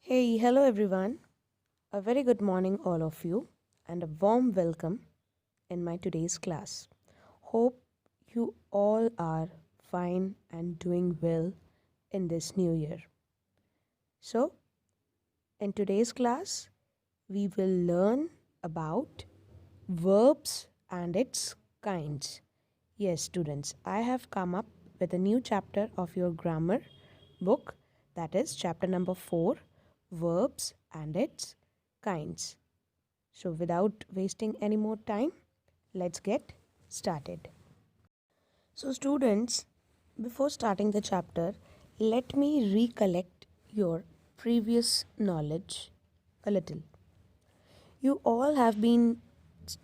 Hey, hello everyone. A very good morning, all of you, and a warm welcome in my today's class. Hope you all are fine and doing well in this new year. So, in today's class, we will learn about verbs and its kinds. Yes, students, I have come up with a new chapter of your grammar book, that is chapter number 4, Verbs and its kinds. So, without wasting any more time, let's get started. So, students, before starting the chapter, let me recollect your previous knowledge a little. You all have been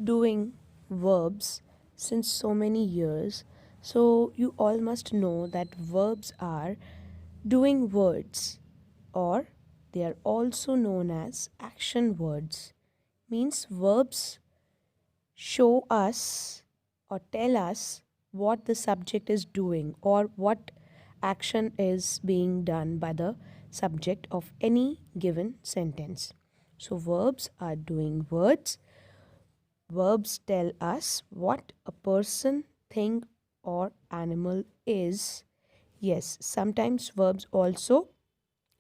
doing verbs since so many years, so you all must know that verbs are doing words, or they are also known as action words. Means verbs show us or tell us what the subject is doing or what action is being done by the subject of any given sentence. So, verbs are doing words. Verbs tell us what a person, thing, or animal is. Yes, sometimes verbs also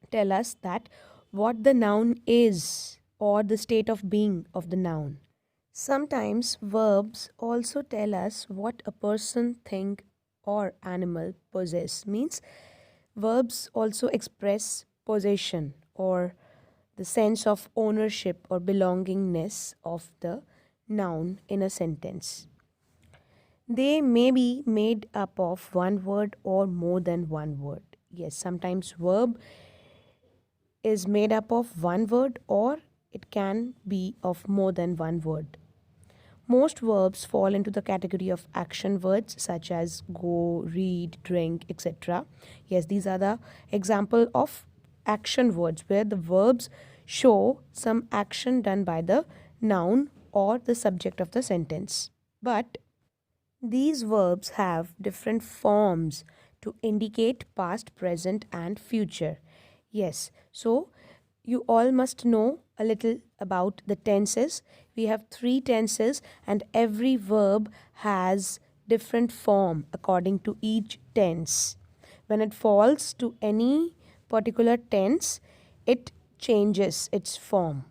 tell us that what the noun is or the state of being of the noun. Sometimes verbs also tell us what a person, thing, or animal possess. Means verbs also express possession or the sense of ownership or belongingness of the noun in a sentence. They may be made up of one word or more than one word. Yes, sometimes verb is made up of one word or it can be of more than one word. Most verbs fall into the category of action words such as go, read, drink, etc. Yes, these are the example of action words where the verbs show some action done by the noun or the subject of the sentence. But these verbs have different forms to indicate past, present, and future. Yes, so you all must know a little about the tenses. We have three tenses, and every verb has different form according to each tense. When it falls to any particular tense, it changes its form.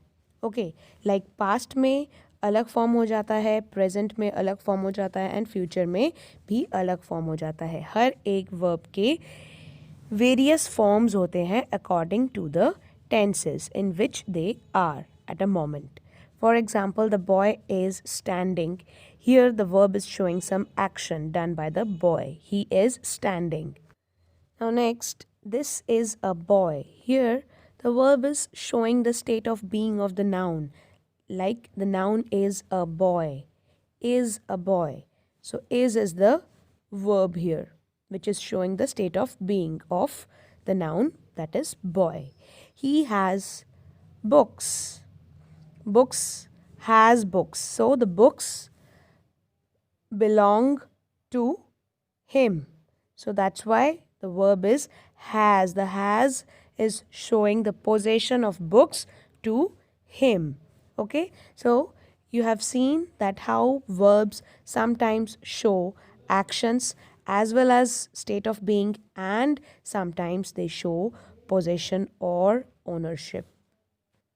Okay like past में अलग form हो जाता है, present में अलग form हो जाता है एंड फ्यूचर में भी अलग फॉर्म हो जाता है. हर एक वर्ब के वेरियस फॉर्म्स होते हैं according to the tenses in which they are at a moment. For example, the boy is standing. Here the verb is showing some action done by the boy. He is standing. Now next, this is a boy. Here the verb is showing the state of being of the noun. Like the noun is a boy. Is a boy. So is the verb here, which is showing the state of being of the noun, that is boy. He has books. Books has books. So the books belong to him. So that's why the verb is has. The has is showing the possession of books to him. Okay, so you have seen that how verbs sometimes show actions as well as state of being, and sometimes they show possession or ownership.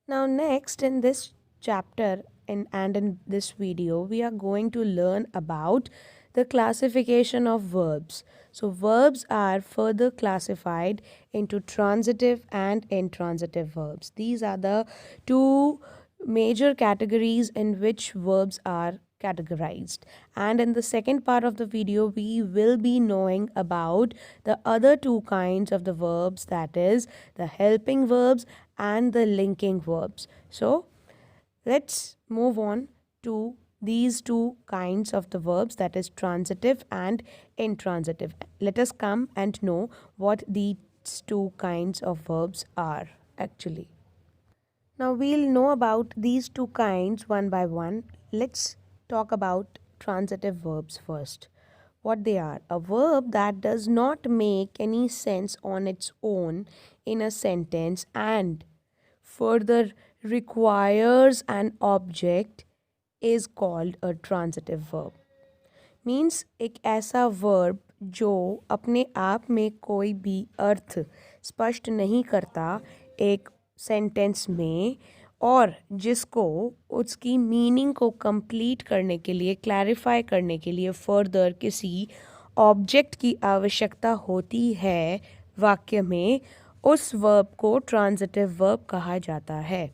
Now next in this chapter and in this video we are going to learn about the classification of verbs. So verbs are further classified into transitive and intransitive verbs. These are the two major categories in which verbs are categorized, and in the second part of the video we will be knowing about the other two kinds of the verbs, that is the helping verbs and the linking verbs. So let's move on to these two kinds of the verbs, that is transitive and intransitive. Let us come and know what these two kinds of verbs are actually. Now we'll know about these two kinds one by one. Let's talk about transitive verbs first. What they are: a verb that does not make any sense on its own in a sentence and further requires an object is called a transitive verb. Means एक ऐसा verb जो अपने आप में कोई भी अर्थ स्पष्ट नहीं करता एक सेंटेंस में, और जिसको उसकी मीनिंग को कंप्लीट करने के लिए, क्लैरिफाई करने के लिए फर्दर किसी ऑब्जेक्ट की आवश्यकता होती है वाक्य में, उस वर्ब को ट्रांजिटिव वर्ब कहा जाता है.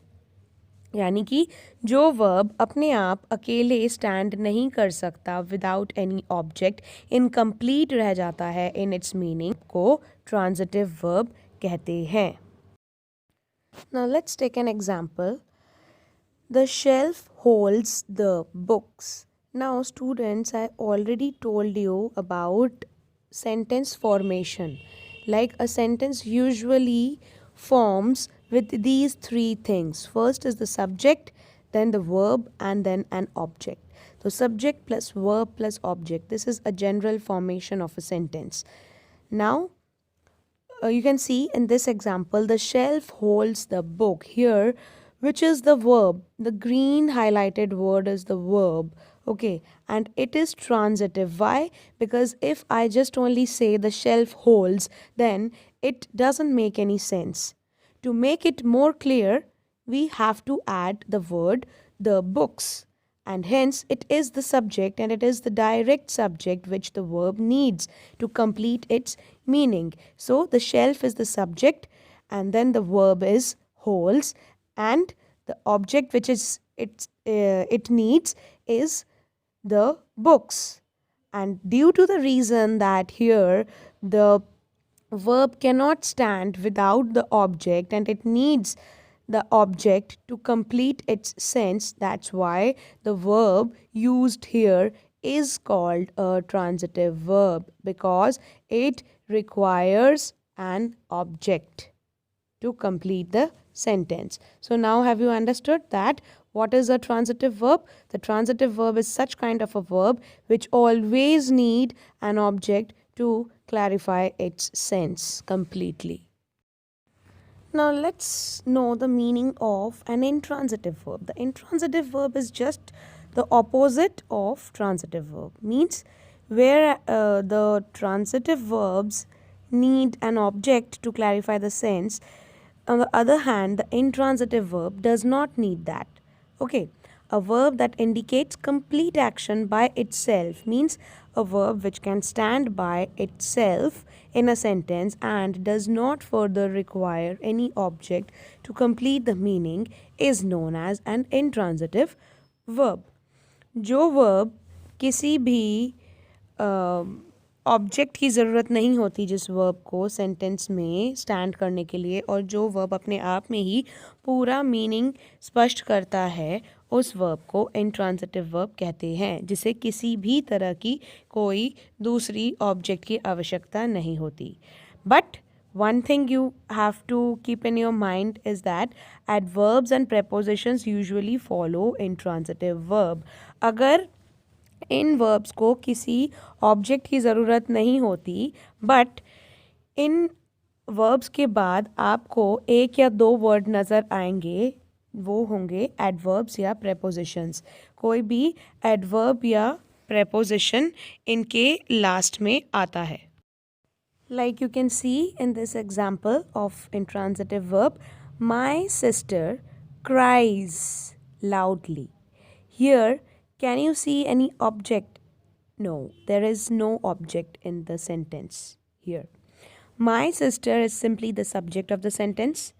यानी कि जो वर्ब अपने आप अकेले स्टैंड नहीं कर सकता विदाउट एनी ऑब्जेक्ट, इनकम्प्लीट रह जाता है इन इट्स मीनिंग, को ट्रांजिटिव वर्ब कहते हैं. Now let's take an example. The shelf holds the books. Now students, I already told you about sentence formation. Like a sentence usually forms with these three things. First is the subject, then the verb, and then an object. So subject plus verb plus object. This is a general formation of a sentence. Now you can see in this example, the shelf holds the book. Here, which is the verb? The green highlighted word is the verb. Okay, and it is transitive. Why? Because if I just only say the shelf holds, then it doesn't make any sense. To make it more clear, we have to add the word the books, and hence it is the subject, and it is the direct subject which the verb needs to complete its meaning. So the shelf is the subject, and then the verb is holds, and the object which is it needs is the books. And due to the reason that here the verb cannot stand without the object and it needs the object to complete its sense, that's why the verb used here is called a transitive verb, because it requires an object to complete the sentence. So now have you understood that what is a transitive verb? The transitive verb is such kind of a verb which always need an object to clarify its sense completely. Now let's know the meaning of an intransitive verb. The intransitive verb is just the opposite of transitive verb. Means where the transitive verbs need an object to clarify the sense. On the other hand, the intransitive verb does not need that. Okay, a verb that indicates complete action by itself means a verb which can stand by itself in a sentence and does not further require any object to complete the meaning is known as an intransitive verb. जो verb किसी भी object की ज़रूरत नहीं होती जिस verb को sentence में स्टैंड करने के लिए, और जो वर्ब अपने आप में ही पूरा मीनिंग स्पष्ट करता है, उस वर्ब को इंट्रांजिटिव वर्ब कहते हैं, जिसे किसी भी तरह की कोई दूसरी ऑब्जेक्ट की आवश्यकता नहीं होती. But one thing you have to keep in your mind is that adverbs and prepositions usually follow intransitive verb. अगर इन वर्ब्स को किसी ऑब्जेक्ट की ज़रूरत नहीं होती, बट इन वर्ब्स के बाद आपको एक या दो वर्ड नज़र आएंगे, वो होंगे एडवर्ब्स या प्रेपोजिशंस. कोई भी एडवर्ब या प्रेपोजिशन इनके लास्ट में आता है. Like you can see in this example of intransitive verb, my sister cries loudly. Here, can you see any object? No, there is no object in the sentence here. My sister is simply the subject of the sentence.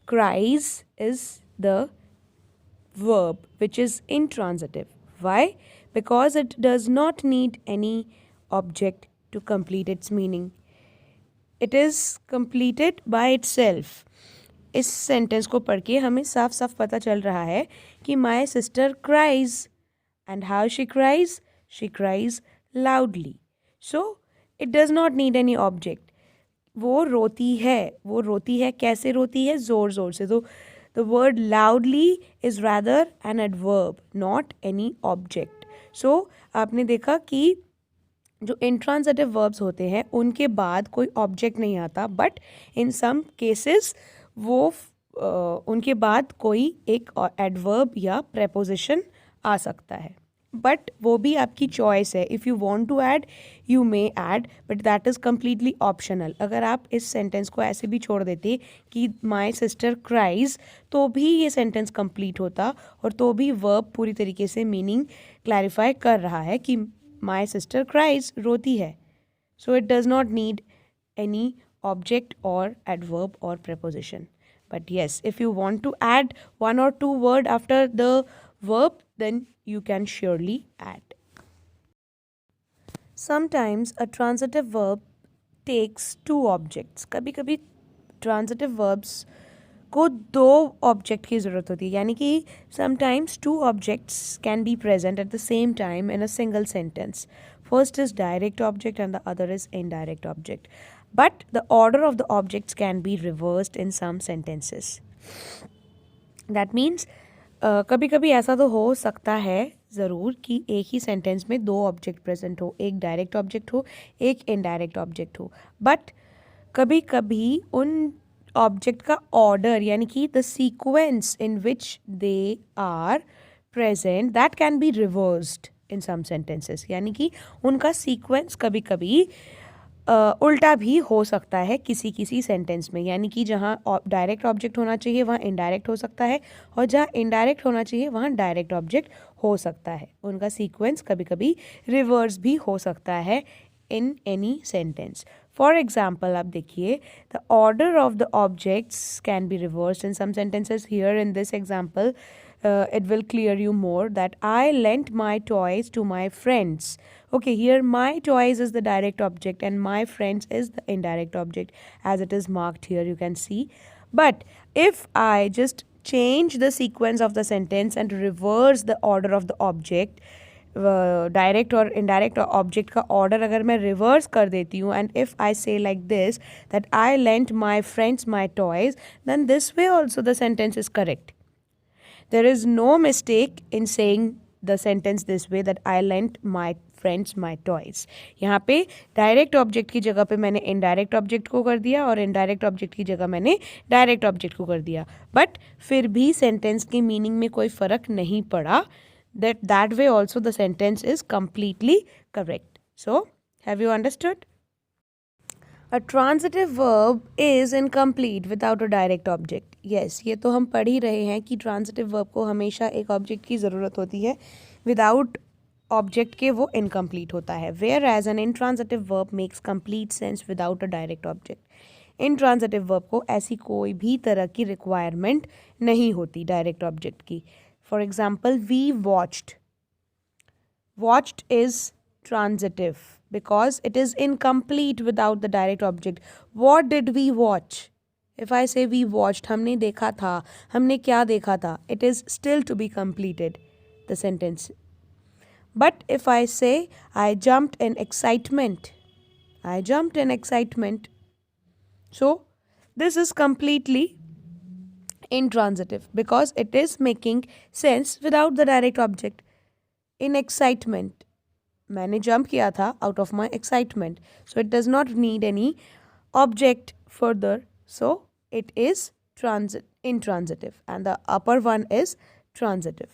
Cries is the verb which is intransitive. Why? Because it does not need any object to complete its meaning. It is completed by itself. इस sentence को पढ़ के हमें साफ साफ पता चल रहा है कि my sister cries. And how she cries? She cries loudly. So, it does not need any object. वो रोती है कैसे रोती है? ज़ोर ज़ोर से. तो the word loudly is rather an adverb, not any object. So, आपने देखा कि जो इंट्रांजिटिव वर्ब्स होते हैं उनके बाद कोई ऑब्जेक्ट नहीं आता, बट इन सम केसेस वो उनके बाद कोई एक एडवर्ब या प्रेपोजिशन आ सकता है, बट वो भी आपकी चॉइस है. If you want to add you may add, but that is completely optional. अगर आप इस सेंटेंस को ऐसे भी छोड़ देते कि माई सिस्टर क्राइज, तो भी ये सेंटेंस कंप्लीट होता और तो भी वर्ब पूरी तरीके से मीनिंग क्लैरिफाई कर रहा है कि माई सिस्टर क्राइज, रोती है. So it does not need any object or adverb or preposition. But yes, if you want to add one or two word after the verb, then you can surely add. Sometimes a transitive verb takes two objects. कभी कभी transitive verbs को दो object की ज़रूरत होती है, यानी कि sometimes two objects can be present at the same time in a single sentence. First is direct object and the other is indirect object. But the order of the objects can be reversed in some sentences. That means कभी कभी ऐसा तो हो सकता है ज़रूर कि एक ही सेंटेंस में दो ऑब्जेक्ट प्रेजेंट हो, एक डायरेक्ट ऑब्जेक्ट हो, एक इनडायरेक्ट ऑब्जेक्ट हो. बट कभी कभी उन ऑब्जेक्ट का ऑर्डर, यानी कि the sequence in which they are present, that can be reversed in some sentences. यानी कि उनका सीक्वेंस कभी कभी उल्टा भी हो सकता है किसी किसी सेंटेंस में. यानी कि जहाँ डायरेक्ट ऑब्जेक्ट होना चाहिए वहाँ इनडायरेक्ट हो सकता है, और जहाँ इनडायरेक्ट होना चाहिए वहाँ डायरेक्ट ऑब्जेक्ट हो सकता है. उनका सीक्वेंस कभी कभी रिवर्स भी हो सकता है in any sentence. For example आप देखिए, the order of the objects can be reversed in some sentences. Here in this example it will clear you more that I lent my toys to my friends. Okay, here my toys is the direct object and my friends is the indirect object, as it is marked here, you can see. But if I just change the sequence of the sentence and reverse the order of the object, direct और indirect object का order अगर मैं reverse कर देती हूँ, and if I say like this that I lent my friends my toys, then this way also the sentence is correct. There is no mistake in saying the sentence this way that I lent my friends my toys. यहाँ पे direct object की जगह पे मैंने indirect object को कर दिया और इनडायरेक्ट ऑब्जेक्ट की जगह मैंने डायरेक्ट ऑब्जेक्ट को कर दिया, बट फिर भी सेंटेंस की मीनिंग में कोई फ़र्क नहीं पड़ा. that way also the sentence is completely correct. So have you understood? A transitive verb is incomplete without a direct object. Yes, ये तो हम पढ़ ही रहे हैं कि transitive verb को हमेशा एक object की ज़रूरत होती है, without object के वो incomplete होता है. Whereas an intransitive verb makes complete sense without a direct object. Intransitive verb को ऐसी कोई भी तरह की requirement नहीं होती direct object की. For example, we watched. Watched is transitive because it is incomplete without the direct object. What did we watch? If I say we watched, हमने देखा था, हमने क्या देखा था, it is still to be completed, the sentence. But if I say I jumped in excitement, I jumped in excitement. So this is completely intransitive because it is making sense without the direct object. In excitement, मैंने jump किया था out of my excitement. So it does not need any object further. So it is intransitive, and the upper one is transitive.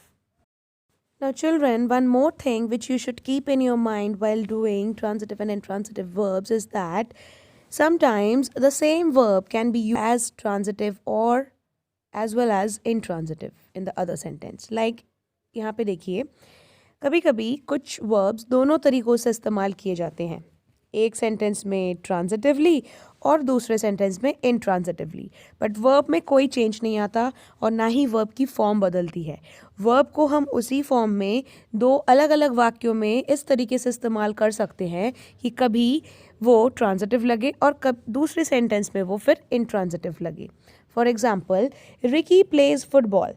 Now children, one more thing which you should keep in your mind while doing transitive and intransitive verbs is that sometimes the same verb can be used as transitive or as well as intransitive in the other sentence. Like यहाँ पे देखिए, कभी कभी कुछ verbs दोनों तरीक़ों से इस्तेमाल किए जाते हैं, एक सेंटेंस में ट्रांजिटिवली और दूसरे सेंटेंस में इंट्रांजिटिवली. बट वर्ब में कोई चेंज नहीं आता और ना ही वर्ब की फॉर्म बदलती है. वर्ब को हम उसी फॉर्म में दो अलग अलग वाक्यों में इस तरीके से इस्तेमाल कर सकते हैं कि कभी वो ट्रांजिटिव लगे और कब दूसरे सेंटेंस में वो फिर इंट्रांजिटिव लगे. For example, Ricky plays football.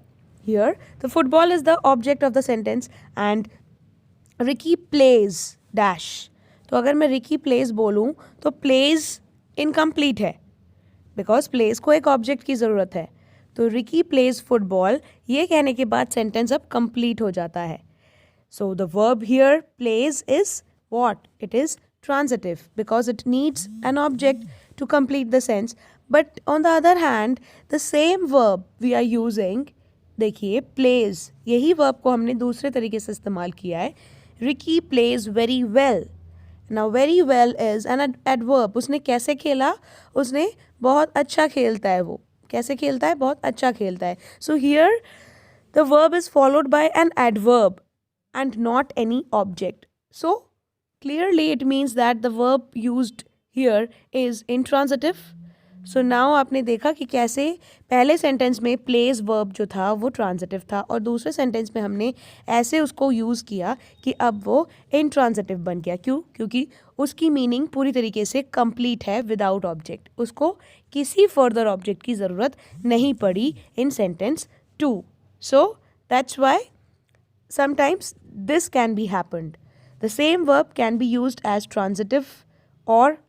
Here, the football is the object of the sentence and Ricky plays dash. तो अगर मैं Ricky plays बोलूँ तो plays incomplete है because plays को एक object की ज़रूरत है. तो Ricky plays football ये कहने के बाद sentence अब complete हो जाता है. So the verb here plays is what? It is transitive because it needs an object to complete the sense. But on the other hand, the same verb we are using, देखिए plays, यही verb को हमने दूसरे तरीके से इस्तेमाल किया है. Ricky plays very well. Now very well is an adverb. उसने कैसे खेला? उसने बहुत अच्छा खेलता है वो. कैसे खेलता है? बहुत अच्छा खेलता है. So here the verb is followed by an adverb and not any object. So clearly it means that the verb used here is intransitive. So now आपने देखा कि कैसे पहले सेंटेंस में प्लेस वर्ब जो था वो ट्रांजिटिव था और दूसरे सेंटेंस में हमने ऐसे उसको यूज़ किया कि अब वो इंट्रांजिटिव बन गया. क्यों? क्योंकि उसकी मीनिंग पूरी तरीके से कंप्लीट है विदाउट ऑब्जेक्ट. उसको किसी फर्दर ऑब्जेक्ट की ज़रूरत नहीं पड़ी in sentence 2. So that's why sometimes this can be happened. The same verb can be used as transitive or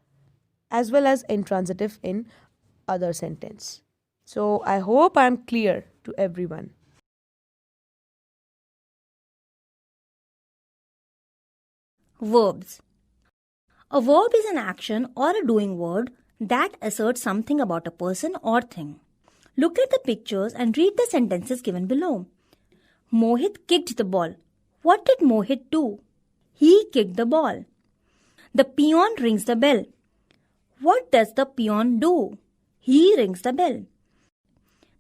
as well as intransitive in other sentence. So I hope I'm clear to everyone. Verbs. A verb is an action or a doing word that asserts something about a person or thing. Look at the pictures and read the sentences given below. Mohit kicked the ball. What did Mohit do? He kicked the ball. The peon rings the bell. What does the peon do? He rings the bell.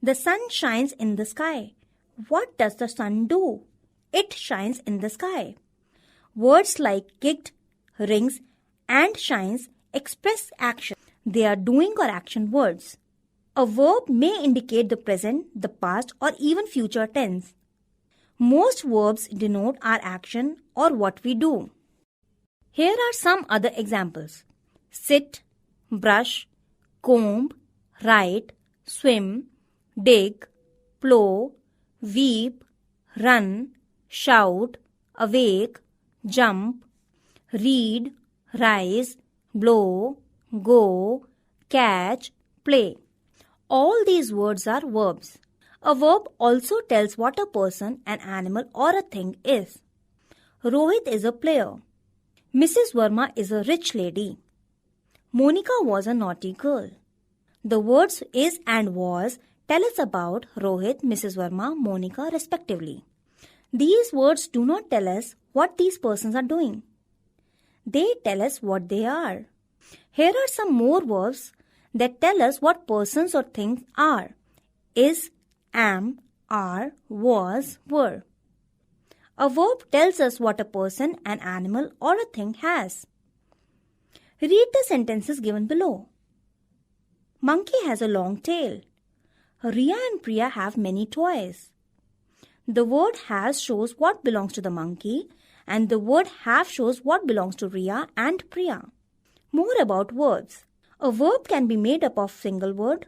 The sun shines in the sky. What does the sun do? It shines in the sky. Words like kicked, rings, and shines express action. They are doing or action words. A verb may indicate the present, the past, or even future tense. Most verbs denote our action or what we do. Here are some other examples. Sit, brush, comb, write, swim, dig, plow, weep, run, shout, awake, jump, read, rise, blow, go, catch, play. All these words are verbs. A verb also tells what a person, an animal, or a thing is. Rohit is a player. Mrs. Verma is a rich lady. Monica was a naughty girl. The words is and was tell us about Rohit, Mrs. Verma, Monica, respectively. These words do not tell us what these persons are doing. They tell us what they are. Here are some more verbs that tell us what persons or things are. Is, am, are, was, were. A verb tells us what a person, an animal, or a thing has. Read the sentences given below. Monkey has a long tail. Ria and Priya have many toys. The word has shows what belongs to the monkey, and the word have shows what belongs to Ria and Priya. More about verbs. A verb can be made up of single word,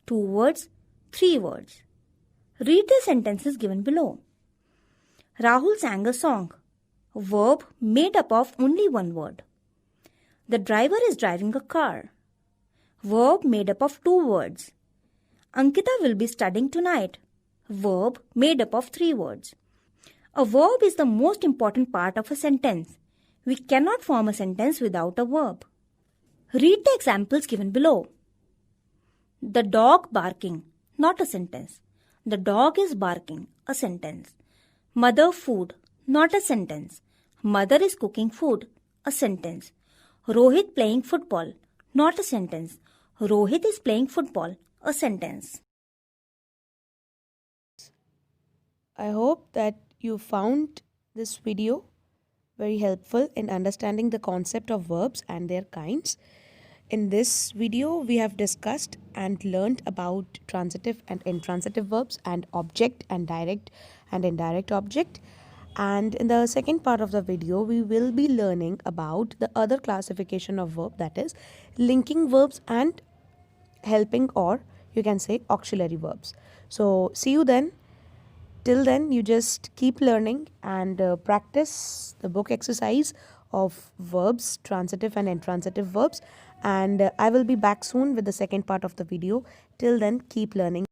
2 words, 3 words. Read the sentences given below. Rahul sang a song. Verb made up of only 1 word. The driver is driving a car. Verb made up of 2 words. Ankita will be studying tonight. Verb made up of 3 words. A verb is the most important part of a sentence. We cannot form a sentence without a verb. Read the examples given below. The dog barking, not a sentence. The dog is barking, a sentence. Mother food, not a sentence. Mother is cooking food, a sentence. Rohit playing football, not a sentence. Rohit is playing football, a sentence. I hope that you found this video very helpful in understanding the concept of verbs and their kinds. In this video, we have discussed and learned about transitive and intransitive verbs and object and direct and indirect object. And in the second part of the video, we will be learning about the other classification of verb, that is linking verbs and helping, or you can say auxiliary verbs. So see you then. Till then, you just keep learning and practice the book exercise of verbs, transitive and intransitive verbs. And I will be back soon with the second part of the video. Till then, keep learning.